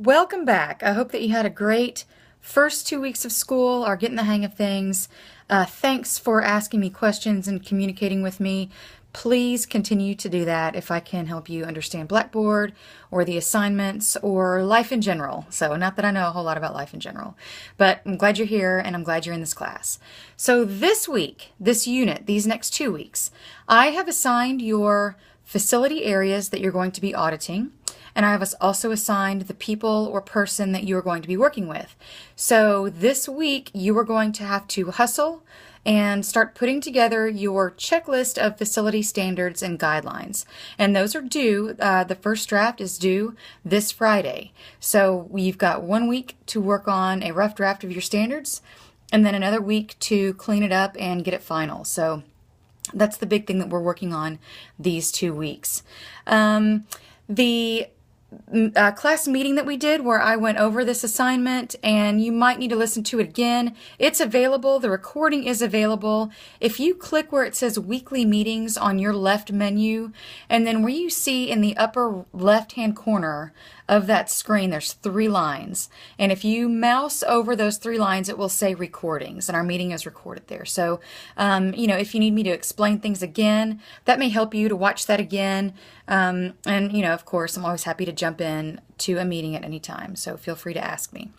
Welcome back. I hope that you had a great first 2 weeks of school, are getting the hang of things. Thanks for asking me questions and communicating with me. Please continue to do that if I can help you understand Blackboard or the assignments or life in general. So not that I know a whole lot about life in general, but I'm glad you're here and I'm glad you're in this class. So this week, this unit, these next 2 weeks, I have assigned your facility areas that you're going to be auditing. And I have also assigned the people or person that you are going to be working with. So this week you are going to have to hustle and start putting together your checklist of facility standards and guidelines. And those are due, the first draft is due this Friday. So you've got 1 week to work on a rough draft of your standards and then another week to clean it up and get it final. So that's the big thing that we're working on these 2 weeks. The class meeting that we did where I went over this assignment, and you might need to listen to it again. It's available. The recording is available. If you click where it says weekly meetings on your left menu, and then where you see in the upper left hand corner of that screen, there's 3 lines. And if you mouse over those 3 lines, it will say recordings, and our meeting is recorded there. So, if you need me to explain things again, that may help you to watch that again. And, of course, I'm always happy to jump in to a meeting at any time. So feel free to ask me.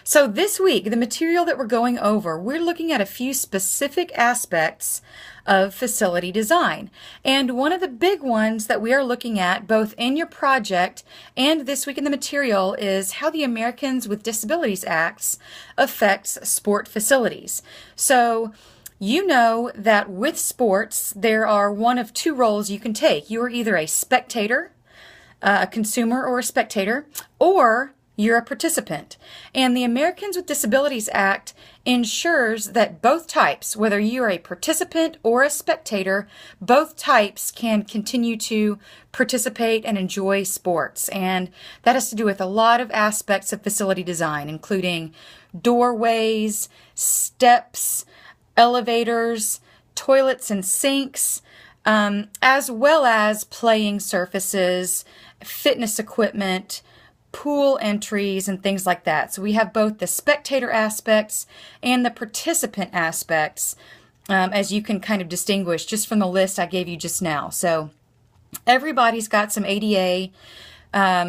So this week, the material that we're going over, we're looking at a few specific aspects of facility design. And one of the big ones that we are looking at both in your project and this week in the material is how the Americans with Disabilities Act affects sport facilities. So you know that with sports, there are one of 2 roles you can take. You are either a spectator, a consumer or a spectator, or you're a participant. And the Americans with Disabilities Act ensures that both types, whether you're a participant or a spectator, both types can continue to participate and enjoy sports. And that has to do with a lot of aspects of facility design, including doorways, steps, elevators, toilets and sinks, as well as playing surfaces, fitness equipment, pool entries, and things like that. So we have both the spectator aspects and the participant aspects, as you can kind of distinguish just from the list I gave you just now. So everybody's got some ADA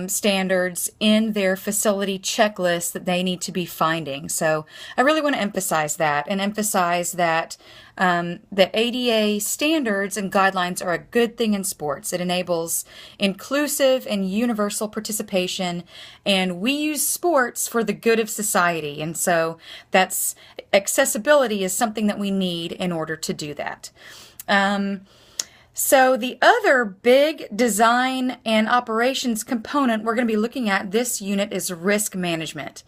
standards in their facility checklist that they need to be finding. So I really want to emphasize that and emphasize that the ADA standards and guidelines are a good thing in sports. It enables inclusive and universal participation, and we use sports for the good of society. And so that's accessibility is something that we need in order to do that. So the other big design and operations component we're going to be looking at this unit is risk management.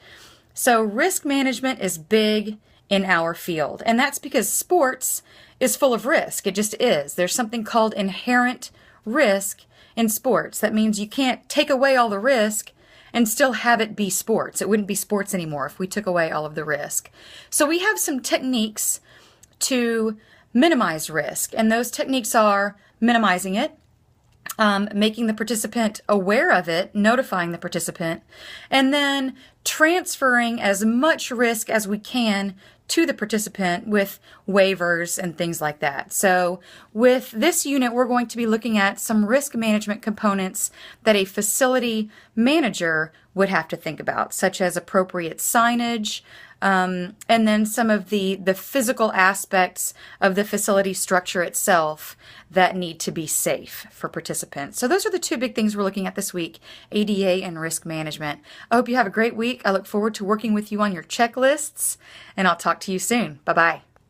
So risk management is big in our field, and that's because sports is full of risk. It just is. There's something called inherent risk in sports. That means you can't take away all the risk and still have it be sports. It wouldn't be sports anymore if we took away all of the risk. So we have some techniques to minimize risk, and those techniques are minimizing it, making the participant aware of it, notifying the participant, and then transferring as much risk as we can to the participant with waivers and things like that. So with this unit, we're going to be looking at some risk management components that a facility manager would have to think about, such as appropriate signage, and then some of the physical aspects of the facility structure itself that need to be safe for participants. So those are the 2 big things we're looking at this week, ADA and risk management. I hope you have a great week. I look forward to working with you on your checklists, and I'll talk to you soon. Bye-bye.